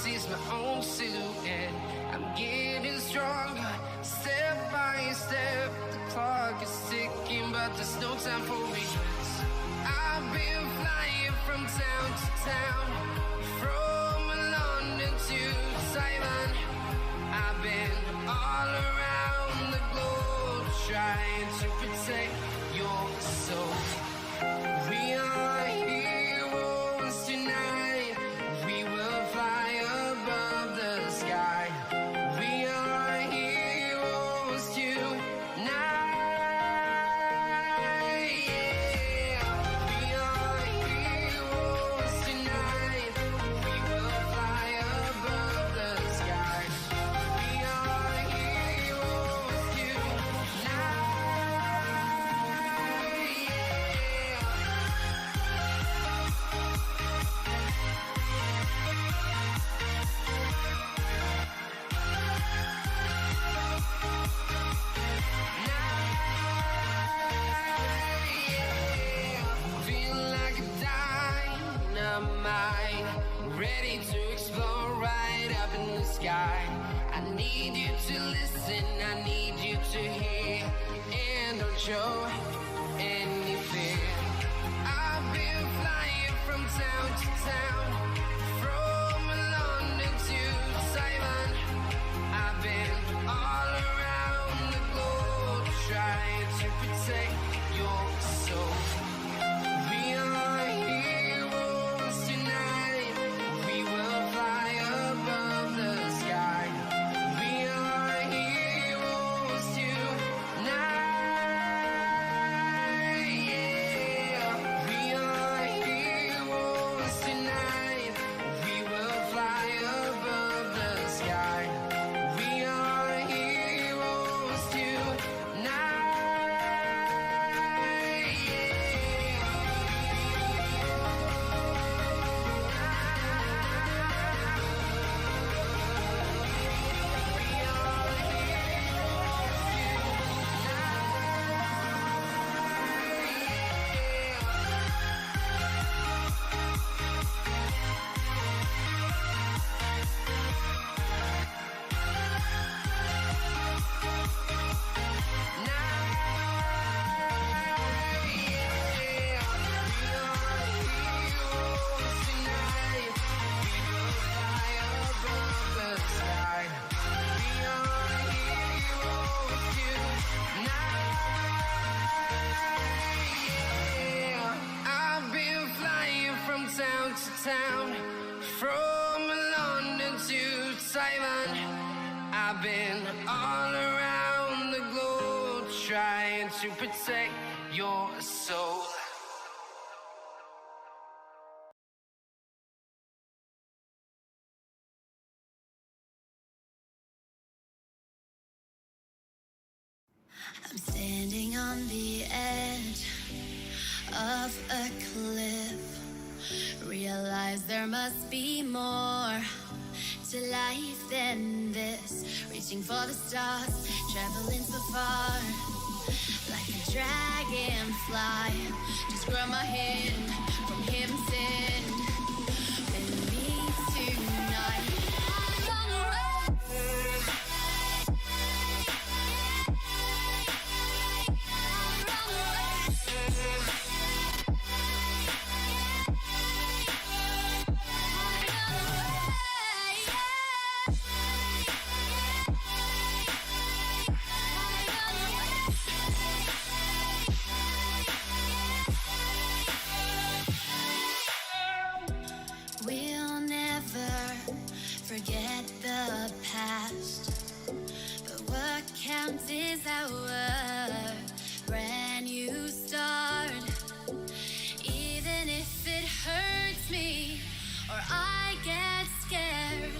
sees my own silhouette. I'm getting stronger, step by step. The clock is ticking, but there's no time for regrets. I've been flying from town to town, from London to Taiwan. I've been all around the globe, trying to protect your soul. We are heroes tonight. We will fly above the sky. We are heroes tonight. Yeah. We are heroes tonight. We will fly above the sky. We are heroes tonight. Ready to explore right up in the sky. I need you to listen, I need you to hear, and don't show any fear. I've been flying from town to town, from London to Taiwan. I've been all around the globe, trying to protect your soul. We are heroes tonight. We will fly above the sky. We are heroes tonight. Yeah. We are heroes tonight. We will fly above the sky. We are heroes tonight. Town, from London to Taiwan. I've been all around the globe, trying to protect your soul. I'm standing on the edge of a cliff. Realize there must be more to life than this. Reaching for the stars, traveling so far, like a dragonfly. Just grab my hand from heaven's end. With me tonight. I'm gonna run. Forget the past, but what counts is our brand new start. Even if it hurts me or I get scared,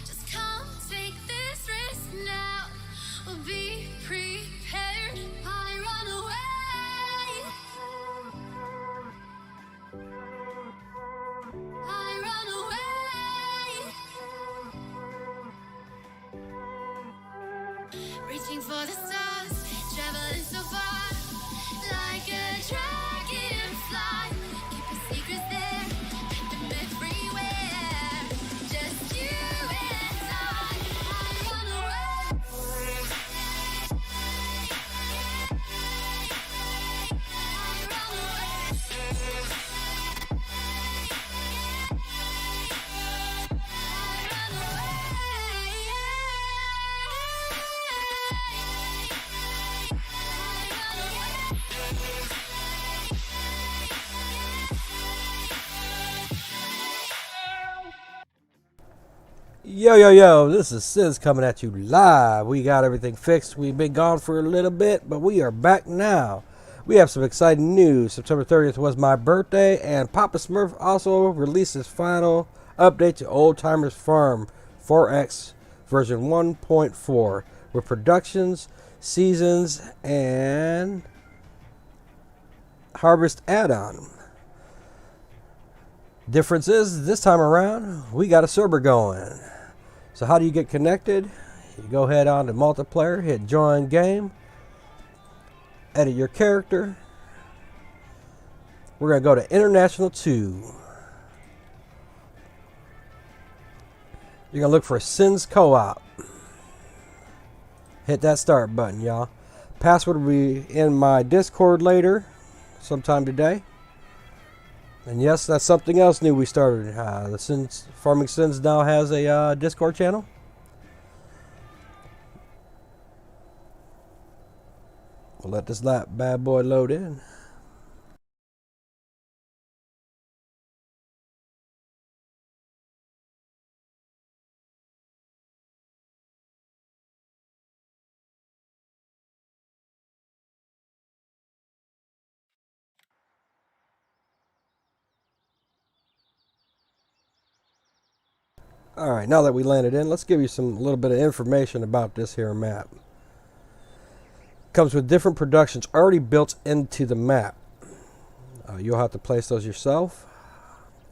just come take this risk now. We'll be prepared. I run away. I run away. Reaching for the stars, traveling so far, like a dragonfly. Keep your secrets there, keep them everywhere. Just Yo, yo, yo, this is Sinz coming at you live. We got everything fixed. We've been gone for a little bit, but we are back now. We have some exciting news. September 30th was my birthday, and Papa Smurf also released his final update to Old Timers Farm 4X version 1.4 with productions, seasons, and harvest add-on. Difference is, this time around, we got a server going. So how do you get connected? You go head on to multiplayer, hit join game, edit your character. We're going to go to International 2. You're going to look for Sinz Co-op. Hit that start button, y'all. Password will be in my Discord later, sometime today. And yes, that's something else new we started. The Sinz, Farming Sinz now has a Discord channel. We'll let this bad boy load in. Alright, now that we landed in, let's give you some little bit of information about this here map. Comes with different productions already built into the map. You'll have to place those yourself.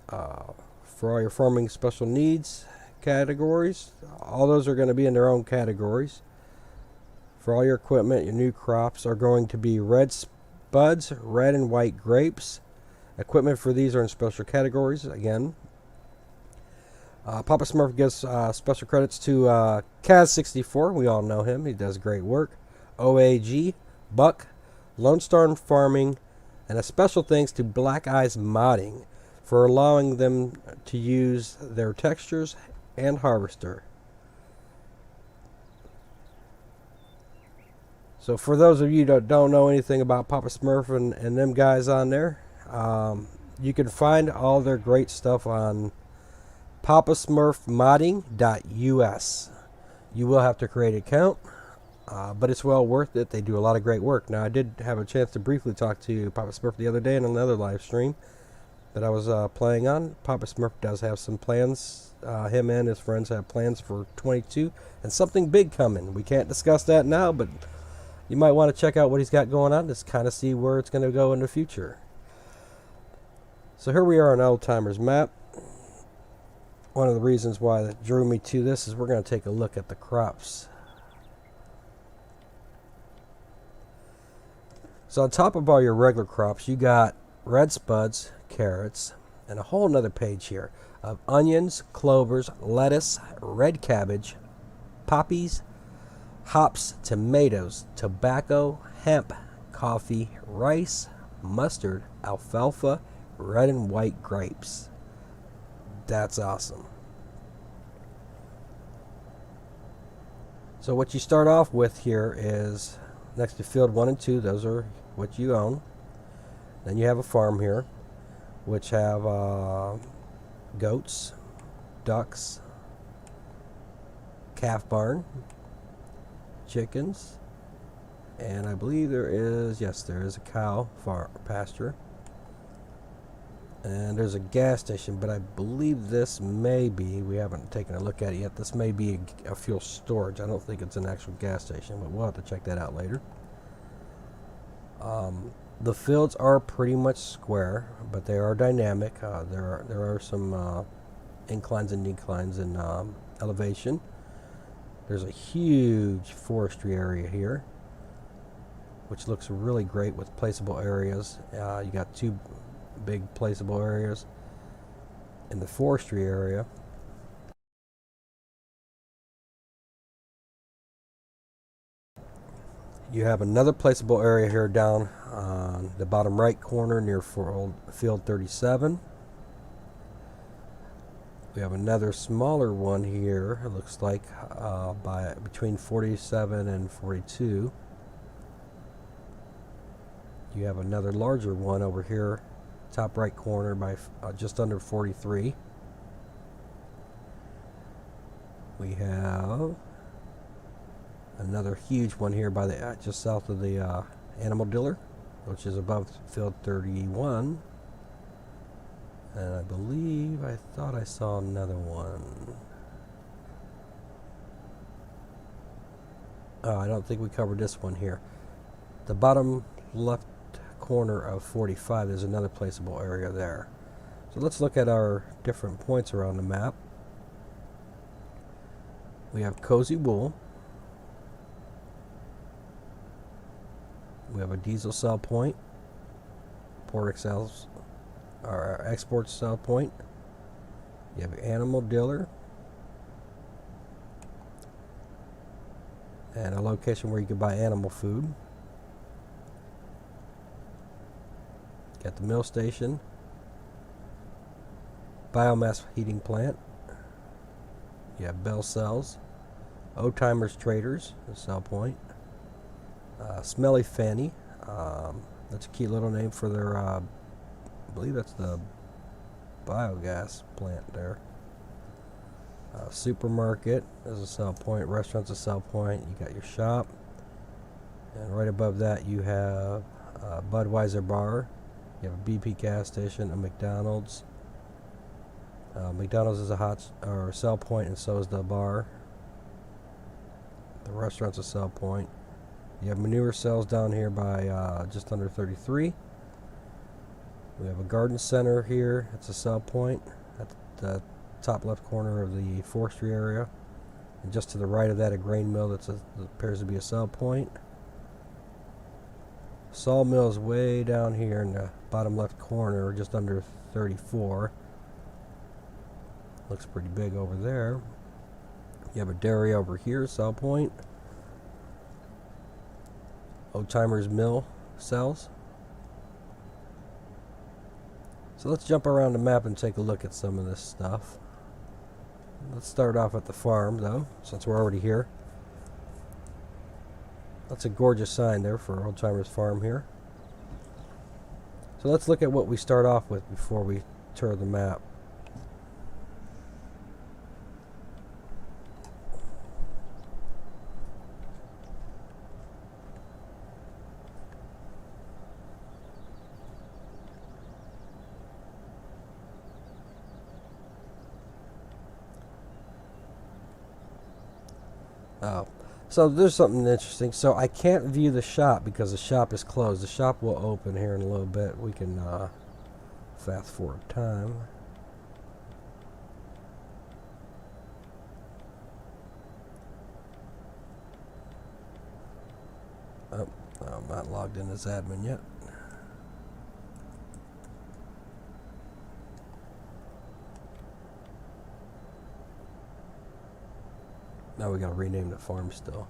For all your farming special needs categories, all those are going to be in their own categories. For all your equipment, your new crops are going to be red spuds, red and white grapes. Equipment for these are in special categories again. Papa Smurf gives special credits to Kaz64. We all know him. He does great work. OAG, Buck, Lone Star Farming, and a special thanks to Black Eyes Modding for allowing them to use their textures and harvester. So for those of you that don't know anything about Papa Smurf and them guys on there, you can find all their great stuff on papasmurfmodding.us. You will have to create an account, but it's well worth it. They do a lot of great work. Now, I did have a chance to briefly talk to Papa Smurf the other day in another live stream that I was playing on. Papa Smurf does have some plans. Him and his friends have plans for 22 and something big coming. We can't discuss that now, but you might want to check out what he's got going on, just kind of see where it's going to go in the future. So here we are on Old Timers map. One of the reasons why that drew me to this is we're going to take a look at the crops. So on top of all your regular crops, you got red spuds, carrots, and a whole nother page here of onions, clovers, lettuce, red cabbage, poppies, hops, tomatoes, tobacco, hemp, coffee, rice, mustard, alfalfa, red and white grapes. That's awesome. So what you start off with here is next to field 1 and 2, those are what you own. Then you have a farm here, which have goats, ducks, calf barn, chickens, and I believe there is a cow pasture. And there's a gas station, but I believe this may be, we haven't taken a look at it yet, this may be a fuel storage. I don't think it's an actual gas station, but we'll have to check that out later. The fields are pretty much square, but they are dynamic. There are some inclines and declines in elevation. There's a huge forestry area here, which looks really great with placeable areas. You got 2 big placeable areas in the forestry area. You have another placeable area here down on the bottom right corner near field 37. We have another smaller one here, it looks like between 47 and 42. You have another larger one over here, top right corner by just under 43. We have another huge one here by the just south of the animal dealer, which is above field 31. And I thought I saw another one. Oh, I don't think we covered this one here. The bottom left corner of 45, there's another placeable area there. So let's look at our different points around the map. We have Cozy Wool. We have a diesel sell point, port excels, or export sell point. You have an animal dealer, and a location where you can buy animal food. Got the mill station, biomass heating plant. You have Bell Cells, Old-Timers Traders, the sell point. Smelly Fanny, that's a cute little name for their, I believe that's the biogas plant there. Supermarket is a sell point, restaurant's a sell point. You got your shop, and right above that you have a Budweiser bar. You have a BP gas station, a McDonald's. McDonald's is a sell point, and so is the bar. The restaurant's a sell point. You have manure cells down here by just under 33. We have a garden center here. It's a sell point at the top left corner of the forestry area. And just to the right of that, a grain mill that appears to be a sell point. Sawmill is way down here in the bottom left corner, just under 34. Looks pretty big over there. You have a dairy over here, sell point. Old-Timers Mill cells. So let's jump around the map and take a look at some of this stuff. Let's start off at the farm, though, since we're already here. That's a gorgeous sign there for Old-Timers Farm here. So let's look at what we start off with before we tour the map. Oh, so there's something interesting. So I can't view the shop because the shop is closed. The shop will open here in a little bit. We can fast forward time. Oh, I'm not logged in as admin yet. Now we gotta rename the farm still.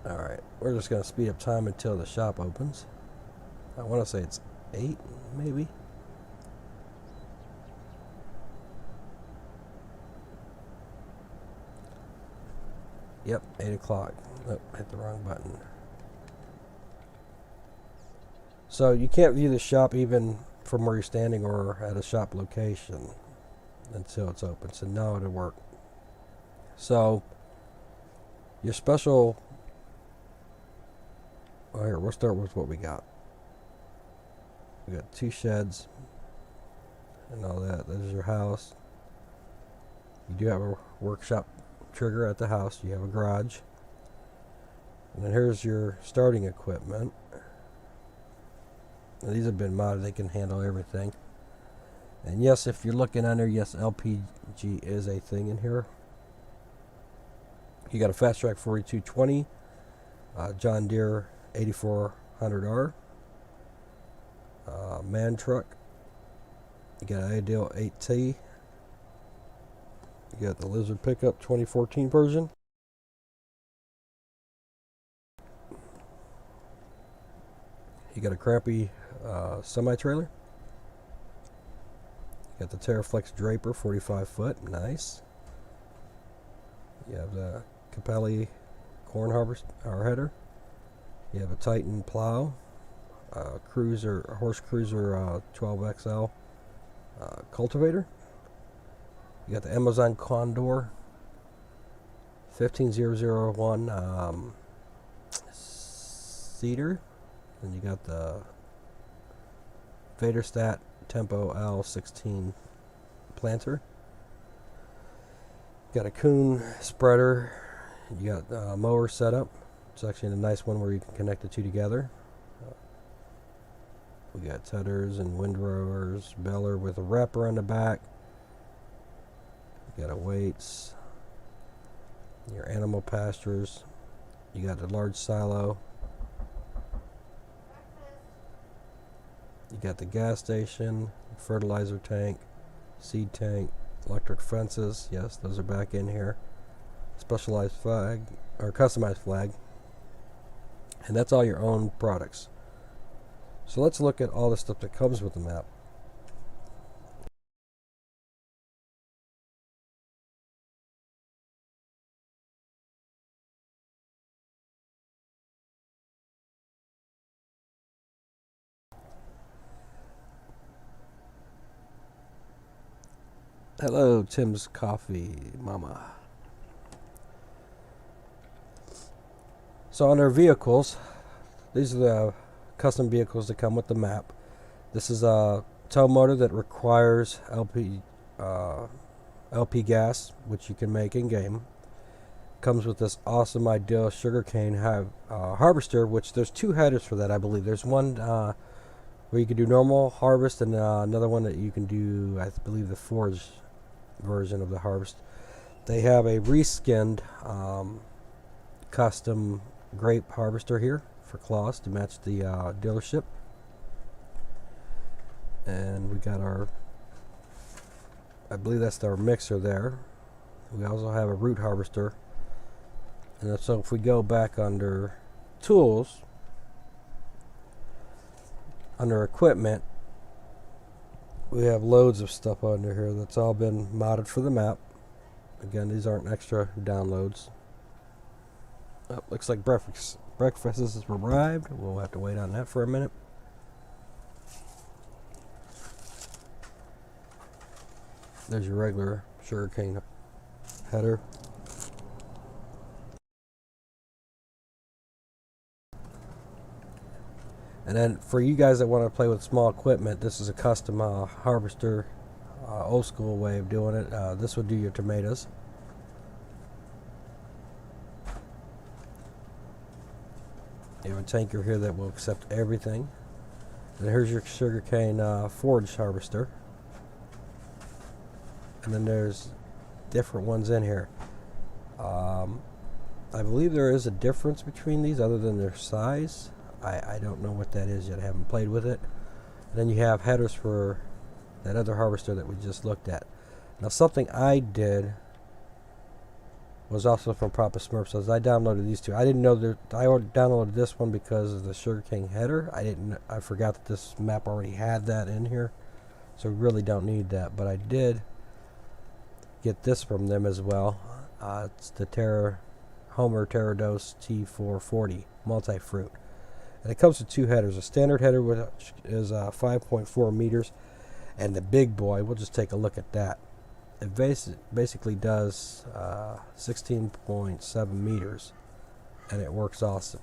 Alright, we're just gonna speed up time until the shop opens. I wanna say it's 8, maybe? Yep, 8 o'clock. Oh, hit the wrong button. So you can't view the shop even from where you're standing or at a shop location until it's open. So now it'll work. So your special, well, here, we'll start with what we got. We got 2 sheds and all that. There's your house. You do have a workshop trigger at the house. You have a garage. And then here's your starting equipment. Now, these have been modded. They can handle everything. And yes, if you're looking under, yes, LPG is a thing in here. You got a Fast Track 4220, John Deere 8400R, man truck. You got an Ideal 8T. You got the Lizard pickup 2014 version. You got a crappy semi-trailer. You got the Terraflex Draper 45 foot, nice. You have the Capelli corn harvest or header. You have a Titan plow, cruiser, a horse cruiser 12XL cultivator. You got the Amazon Condor 15001 seeder. And you got the Vaderstat Tempo L16 planter. You got a Coon spreader. You got a mower setup. It's actually a nice one where you can connect the two together. We got tethers and windrowers, baler with a wrapper on the back. You got a weights, your animal pastures. You got the large silo. You got the gas station, fertilizer tank, seed tank, electric fences. Yes, those are back in here. Specialized flag or customized flag. And that's all your own products. So let's look at all the stuff that comes with the map. Hello, Tim's Coffee Mama. So on our vehicles, these are the custom vehicles that come with the map. This is a tow motor that requires LP gas, which you can make in game. Comes with this awesome Ideal sugarcane harvester, which there's two headers for that, I believe. There's one where you can do normal harvest, and another one that you can do, I believe, the forge version of the harvest. They have a reskinned custom grape harvester here for claws to match the dealership. And we got our, I believe that's our mixer there. We also have a root harvester. And so if we go back under tools, under equipment, we have loads of stuff under here that's all been modded for the map. Again, these aren't extra downloads. Oh, looks like breakfast has arrived. We'll have to wait on that for a minute. There's your regular sugarcane header. And then for you guys that want to play with small equipment, this is a custom harvester, old school way of doing it. This would do your tomatoes. You have a tanker here that will accept everything. And here's your sugarcane forage harvester. And then there's different ones in here. I believe there is a difference between these other than their size. I don't know what that is yet. I haven't played with it. And then you have headers for that other harvester that we just looked at. Now something I did was also from PaPa Smurfs. As I downloaded these two, I didn't know that I downloaded this one because of the sugarcane header. I forgot that this map already had that in here, so we really don't need that. But I did get this from them as well. It's the Homer Terrados T440 multi-fruit. And it comes with two headers. A standard header, which is 5.4 meters, and the big boy, we'll just take a look at that. It basically does 16.7 meters, and it works awesome.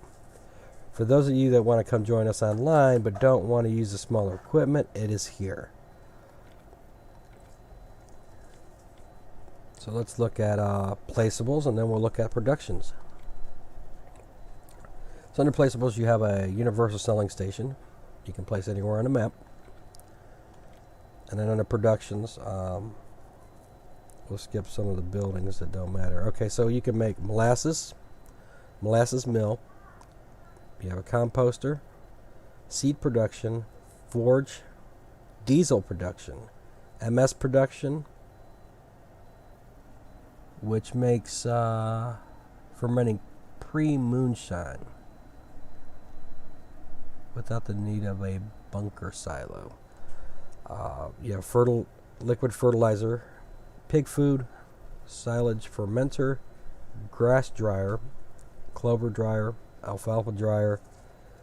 For those of you that want to come join us online but don't want to use the smaller equipment, it is here. So let's look at placeables, and then we'll look at productions. So under placeables, you have a universal selling station. You can place anywhere on the map. And then under productions, we'll skip some of the buildings that don't matter. Okay, so you can make molasses mill. You have a composter, seed production, forge, diesel production, MS production, which makes fermenting pre-moonshine without the need of a bunker silo. You have liquid fertilizer, pig food, silage fermenter, grass dryer, clover dryer, alfalfa dryer,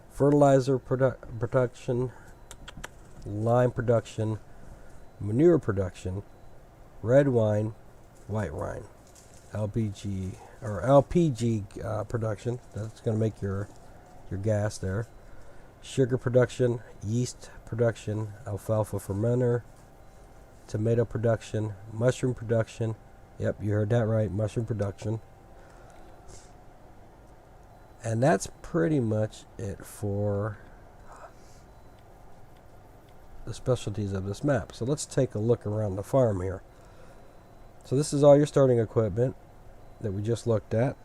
fertilizer production, lime production, manure production, red wine, white wine, LPG or LPG production. That's going to make your gas there. Sugar production, yeast production, alfalfa fermenter, tomato production, mushroom production. Yep, you heard that right, mushroom production. And that's pretty much it for the specialties of this map. So let's take a look around the farm here. So this is all your starting equipment that we just looked at.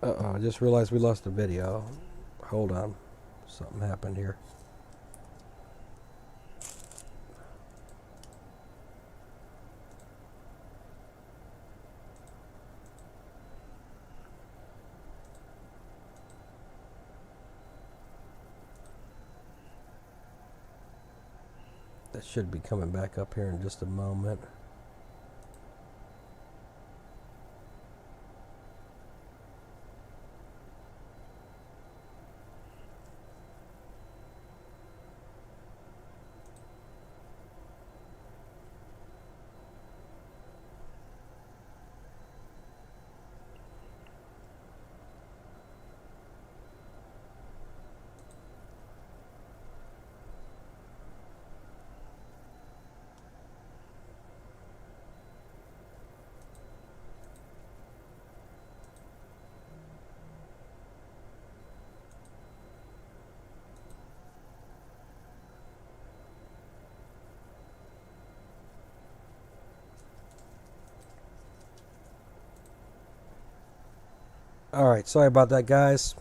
Uh-oh, I just realized we lost the video. Hold on. Something happened here. That should be coming back up here in just a moment. Alright, sorry about that, guys.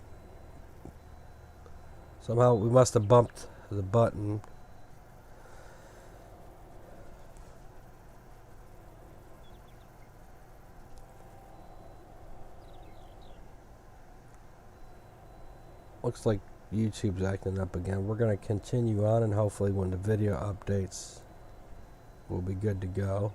Somehow we must have bumped the button. Looks like YouTube's acting up again. We're going to continue on, and hopefully when the video updates, we'll be good to go.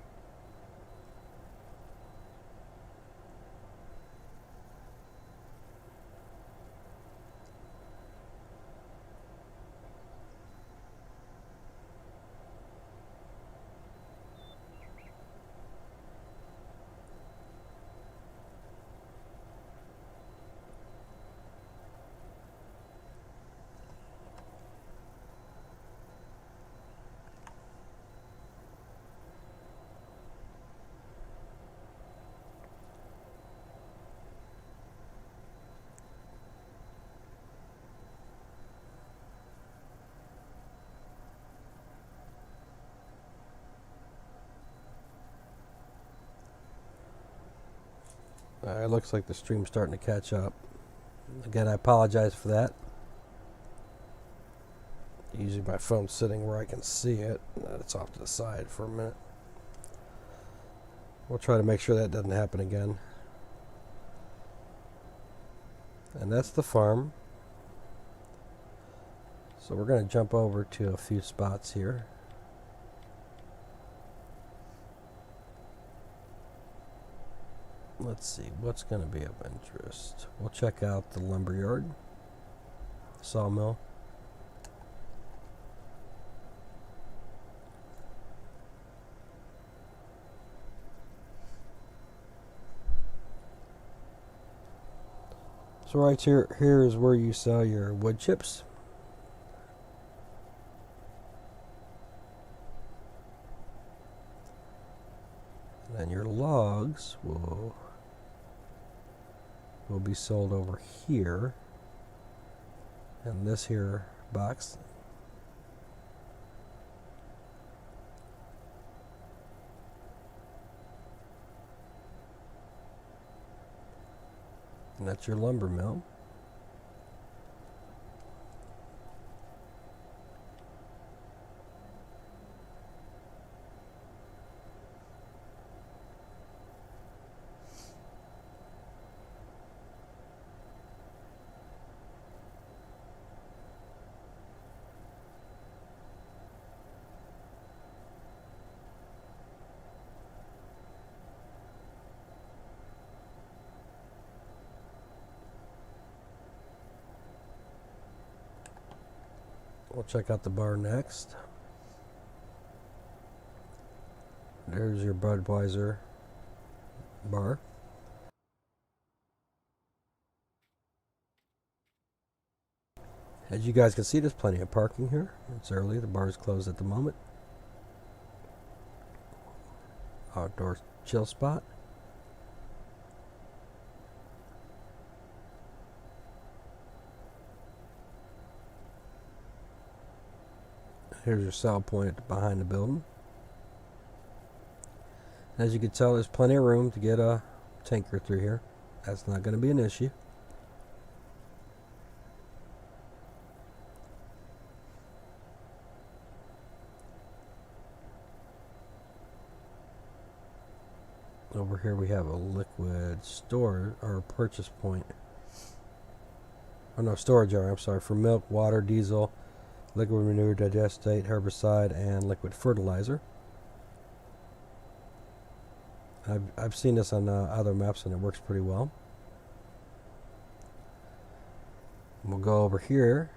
It looks like the stream's starting to catch up. Again, I apologize for that. Usually my phone's sitting where I can see it. It's off to the side for a minute. We'll try to make sure that doesn't happen again. And that's the farm. So we're going to jump over to a few spots here. Let's see, what's going to be of interest? We'll check out the Lumberyard Sawmill. So right here is where you sell your wood chips. And then your logs will be sold over here in this here box. And that's your lumber mill. We'll check out the bar next. There's your Budweiser bar. As you guys can see, there's plenty of parking here. It's early. The bar is closed at the moment. Outdoor chill spot. Here's your sell point behind the building. As you can tell, there's plenty of room to get a tanker through here. That's not going to be an issue. Over here we have a liquid store or purchase point. Oh no, storage area, I'm sorry, for milk, water, diesel, liquid manure, digestate, herbicide, and liquid fertilizer. I've seen this on other maps and it works pretty well. We'll go over here.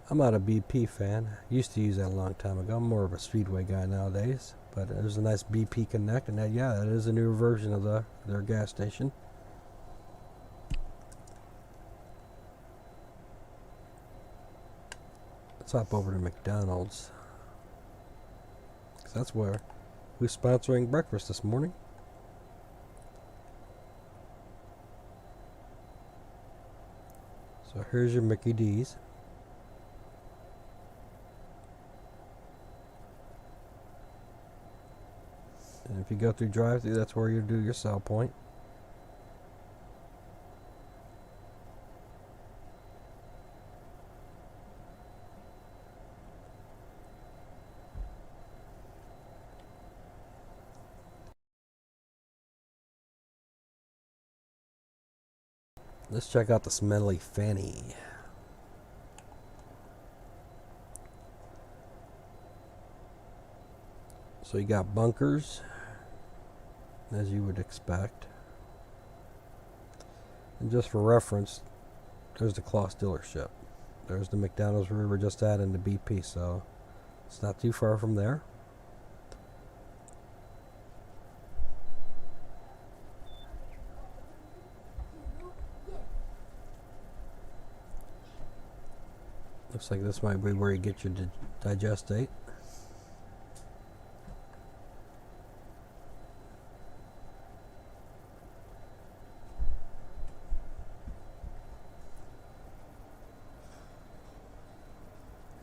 I'm not a BP fan. Used to use that a long time ago. I'm more of a Speedway guy nowadays. But there's a nice BP Connect, and that, yeah, that is a newer version of their gas station. Let's hop over to McDonald's. 'Cause that's who's sponsoring breakfast this morning. So here's your Mickey D's. And if you go through drive-thru, that's where you do your sell point. Let's check out the Smelly Fanny. So you got bunkers, as you would expect. And just for reference, there's the Kloss dealership. There's the McDonald's we were just at and the BP, so it's not too far from there. Looks like this might be where you get your digestate.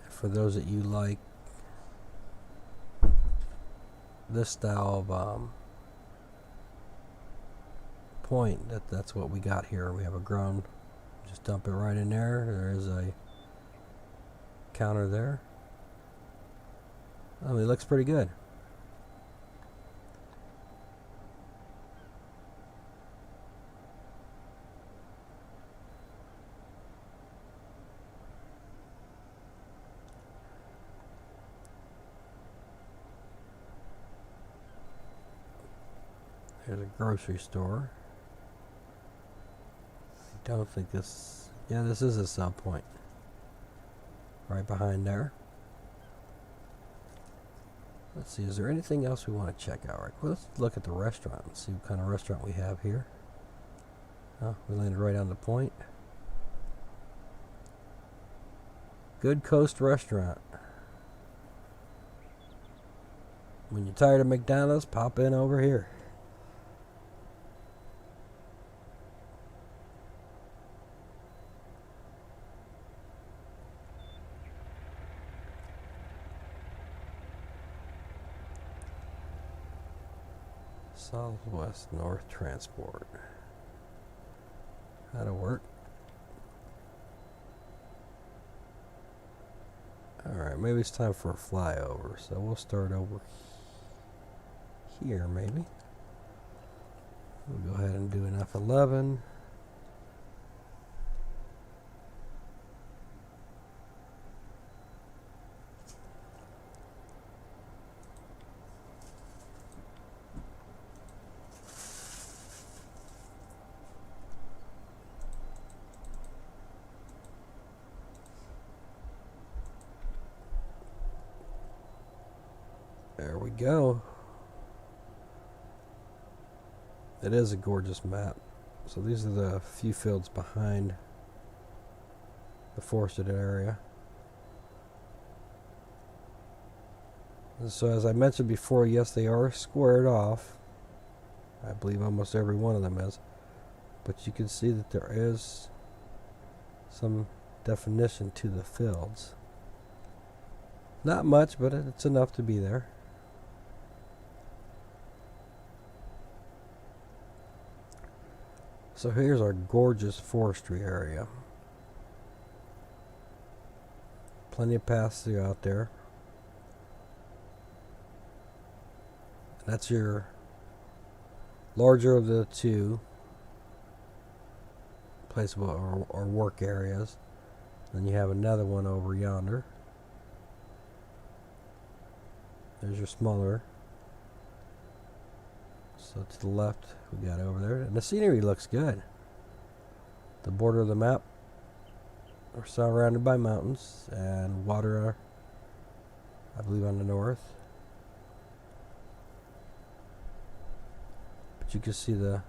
For those that you like this style of point, that's what we got here. We have a ground, just dump it right in there. There's a counter there. Oh, it looks pretty good. Here's a grocery store. I don't think this... Yeah, this is a sell point. Right behind there. Let's see, is there anything else we want to check out? Right, well, let's look at the restaurant and see what kind of restaurant we have here. Oh, we landed right on the point. Good Coast Restaurant. When you're tired of McDonald's, pop in over here. Southwest North Transport. That'll work. Alright, maybe it's time for a flyover, so we'll start over here maybe. We'll go ahead and do an F11. go. It is a gorgeous map. So these are the few fields behind the forested area. And so as I mentioned before, yes, they are squared off. I believe almost every one of them is. But you can see that there is some definition to the fields. Not much, but it's enough to be there. So here's our gorgeous forestry area. Plenty of paths throughout there. That's your larger of the two placeable or work areas. Then you have another one over yonder. There's your smaller. So to the left we got over there. And the scenery looks good. The border of the map, we're surrounded by mountains and water, I believe, on the north. But you can see the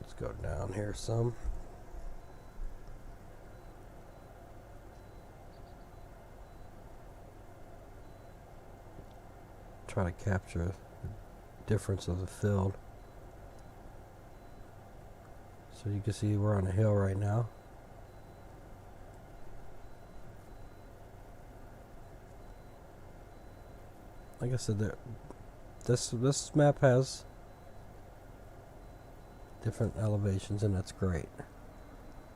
let's go down here some. Try to capture the difference of the field. So you can see we're on a hill right now. Like I said, this map has different elevations, and that's great.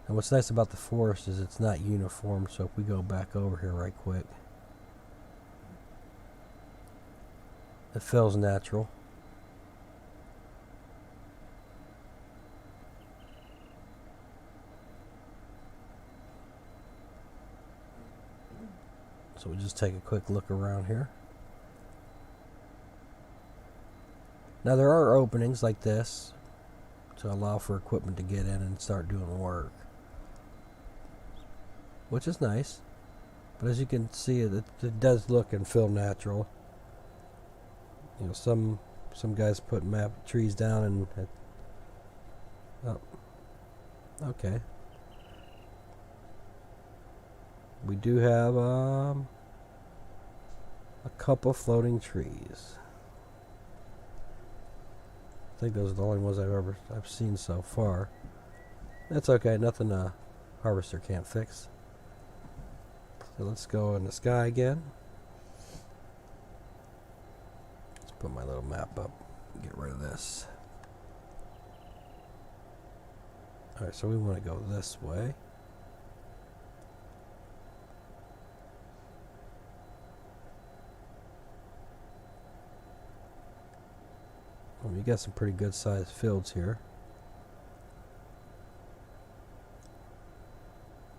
And what's nice about the forest is it's not uniform. So if we go back over here right quick, it feels natural. So we'll just take a quick look around here. Now there are openings like this to allow for equipment to get in and start doing work, which is nice. But as you can see, it does look and feel natural. You know, some guys put trees down and oh, okay. We do have a couple floating trees. I think those are the only ones I've seen so far. That's okay, nothing a harvester can't fix. So let's go in the sky again. Let's put my little map up and get rid of this. Alright, so we want to go this way. Well, you got some pretty good sized fields here.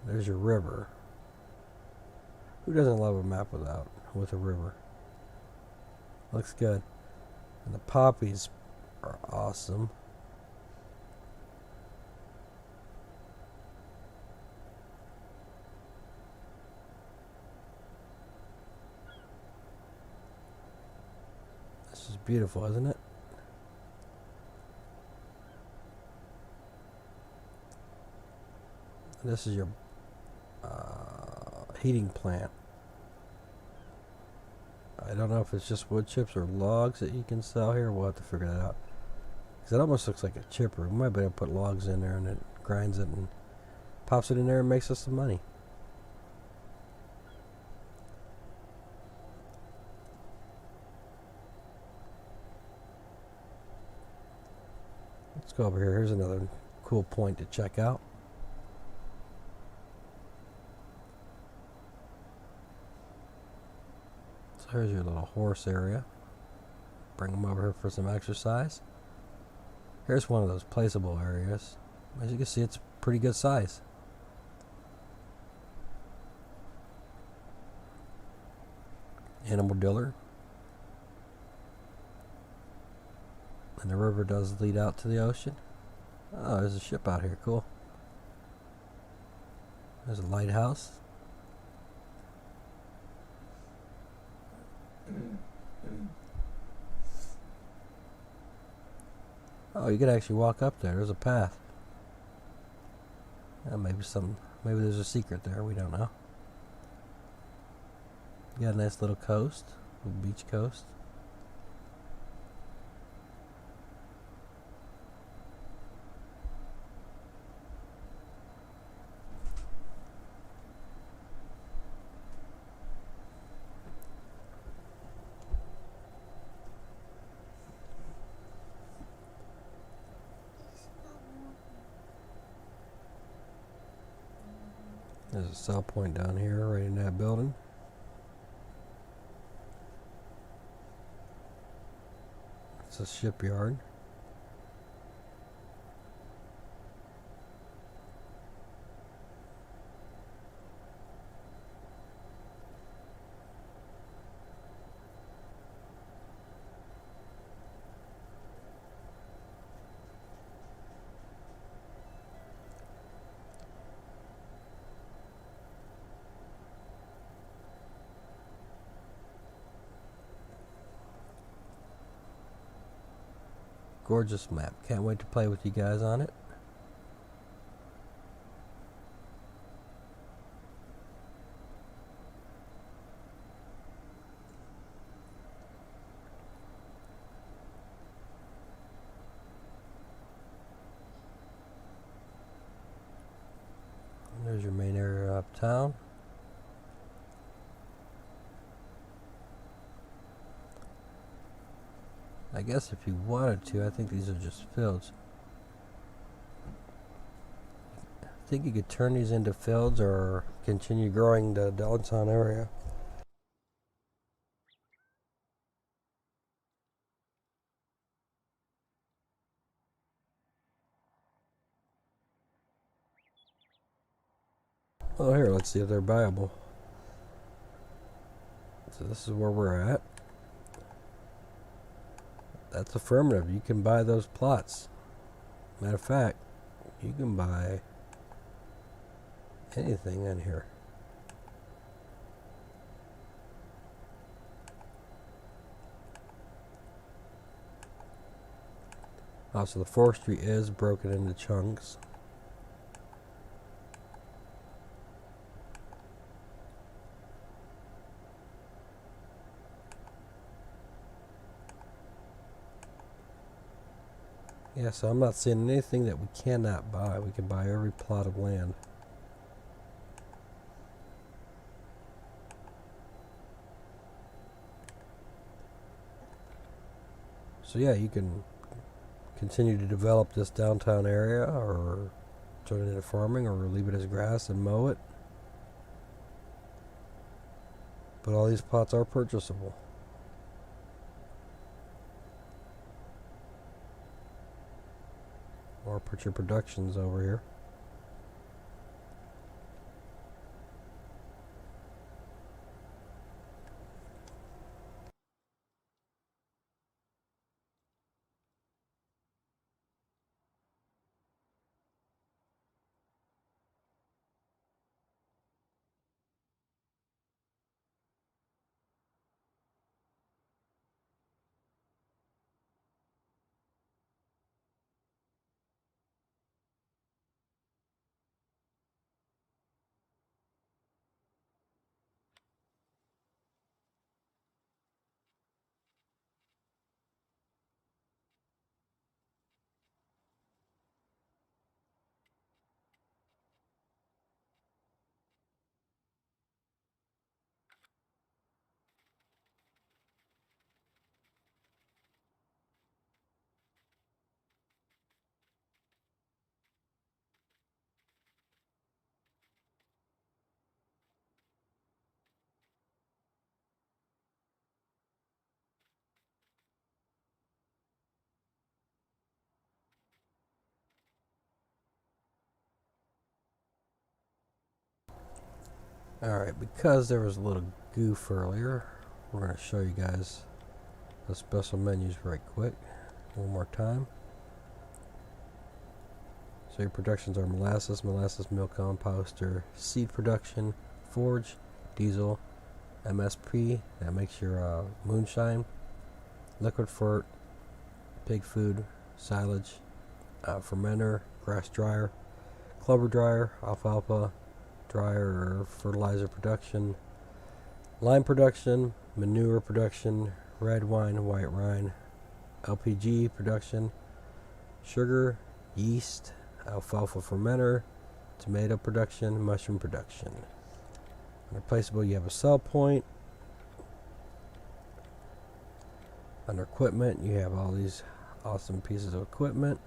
There's your river. Who doesn't love a map with a river? Looks good. And the poppies are awesome. This is beautiful, isn't it? This is your heating plant. I don't know if it's just wood chips or logs that you can sell here. We'll have to figure that out. Because it almost looks like a chipper. We might be able to put logs in there and it grinds it and pops it in there and makes us some money. Let's go over here. Here's another cool point to check out. Here's your little horse area. Bring them over here for some exercise. Here's one of those placeable areas. As you can see, it's pretty good size. Animal diller. And the river does lead out to the ocean. Oh, there's a ship out here. Cool. There's a lighthouse. Oh, you can actually walk up there. There's a path. Maybe there's a secret there. We don't know. You got a nice little coast, little beach coast. There's a sell point down here, right in that building. It's a shipyard. Gorgeous map. Can't wait to play with you guys on it. There's your main area uptown. I guess if you wanted to, I think these are just fields. I think you could turn these into fields or continue growing the downtown area. Oh, here, let's see if they're viable. So this is where we're at. That's affirmative. You can buy those plots. Matter of fact, you can buy anything in here. Also, the forestry is broken into chunks. Yeah, so I'm not seeing anything that we cannot buy. We can buy every plot of land. So yeah, you can continue to develop this downtown area or turn it into farming or leave it as grass and mow it. But all these plots are purchasable. Or put your productions over here. Alright, because there was a little goof earlier, we're going to show you guys the special menus right quick. One more time. So your productions are molasses, molasses meal composter, seed production, forge, diesel, MSP, that makes your moonshine, liquid fert, pig food, silage, fermenter, grass dryer, clover dryer, alfalfa dryer or fertilizer production, lime production, manure production, red wine, white wine, LPG production, sugar, yeast, alfalfa fermenter, tomato production, mushroom production. Under Placeable, you have a sell point. Under equipment, you have all these awesome pieces of equipment.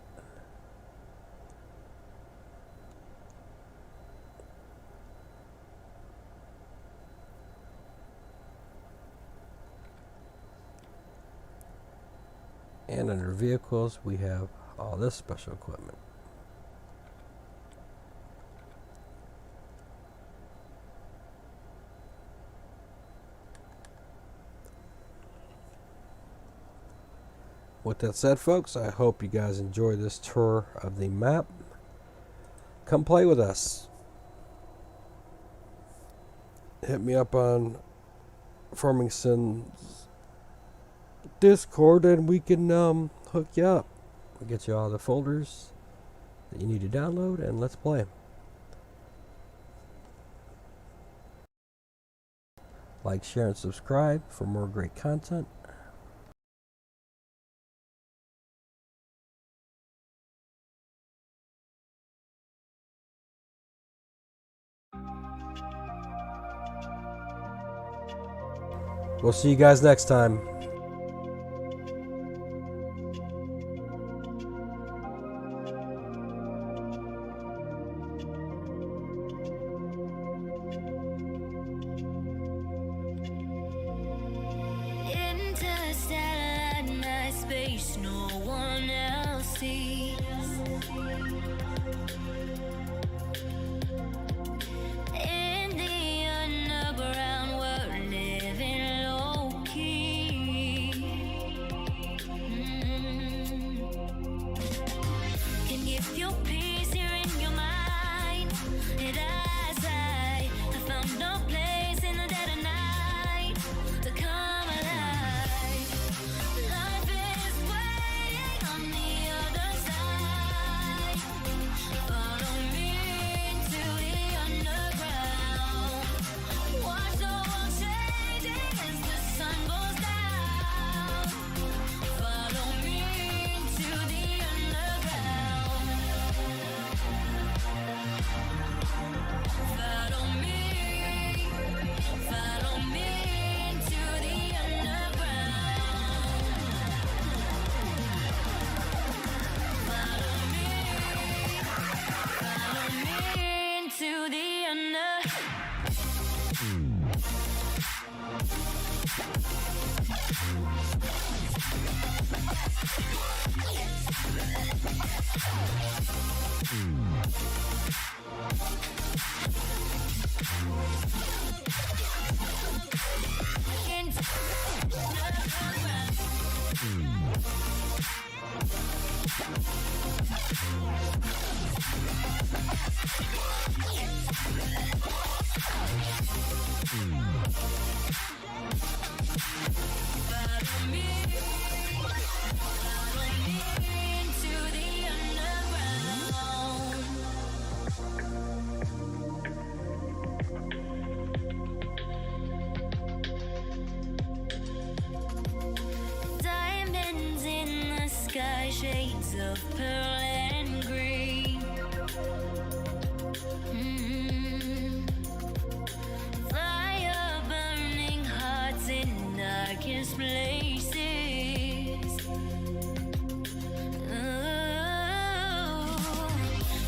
And under vehicles, we have all this special equipment. With that said, folks, I hope you guys enjoy this tour of the map. Come play with us. Hit me up on Farming Sinz Discord and we can hook you up. We'll get you all the folders that you need to download and let's play. Like, share, and subscribe for more great content. We'll see you guys next time. Interstellar night space, no one else sees. In the underground, we're living low key. Can give you peace here in your mind. And as I found no place in the dead of night to come alive. Life is waiting on the other side. Follow me into the underground. Watch the world changing as the sun goes down. Follow me into the underground. Follow me into the underground. Follow me into the underground. Follow me into the underground. Diamonds in the sky, shades of pearl and green. Fire burning hearts in darkest places.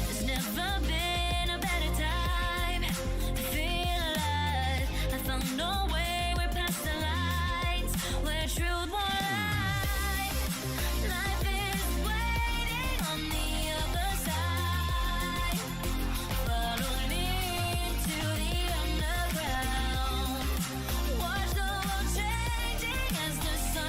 There's never been a better time to feel alive. I found no way, we're past the lines where truth won't lie. Life is waiting on the other side. Follow me into the underground. Watch the world changing as the sun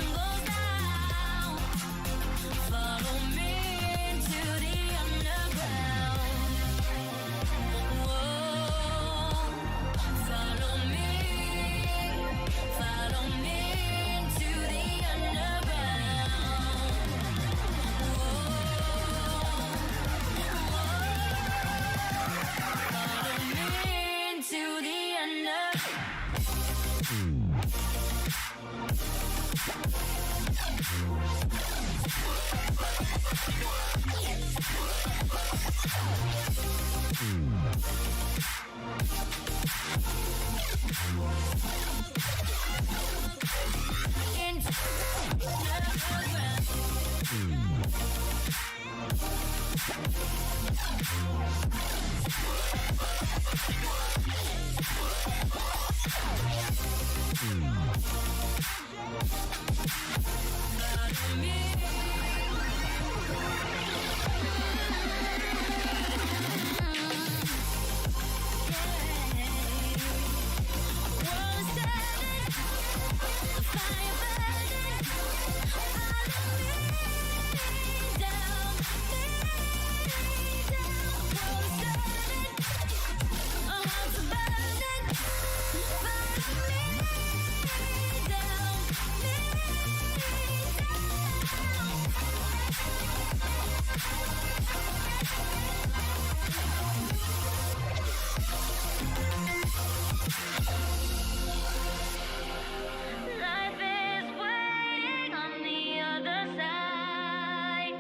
Life is waiting on the other side.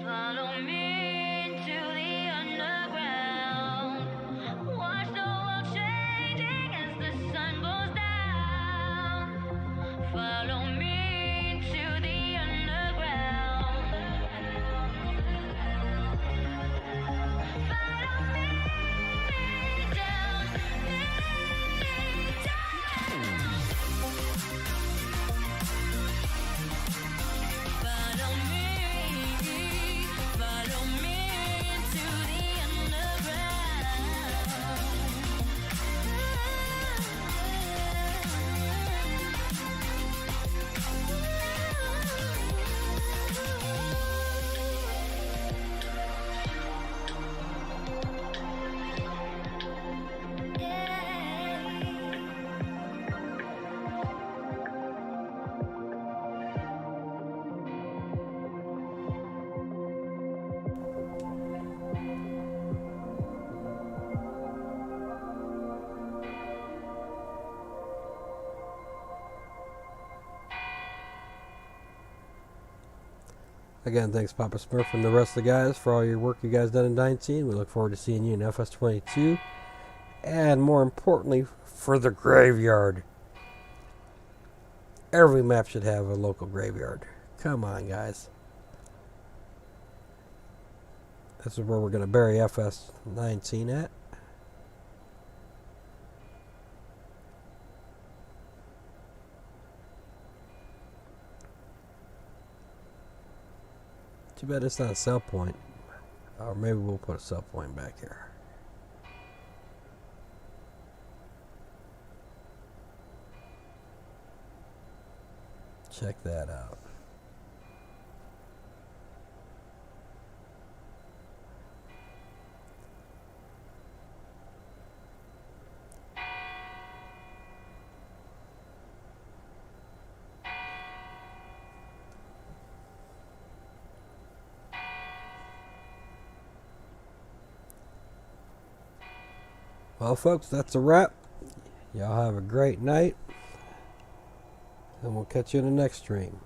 Follow me into the underground. Watch the world changing as the sun goes down. Follow me into the underground. Follow me down, me down. Follow me into the Again, thanks Papa Smurf and the rest of the guys for all your work you guys done in 19. We look forward to seeing you in FS22. And more importantly, for the graveyard. Every map should have a local graveyard. Come on, guys. This is where we're going to bury FS19 at. Too bad it's not a sell point. Or maybe we'll put a sell point back here. Check that out. Well, folks, that's a wrap. Y'all have a great night. And we'll catch you in the next stream.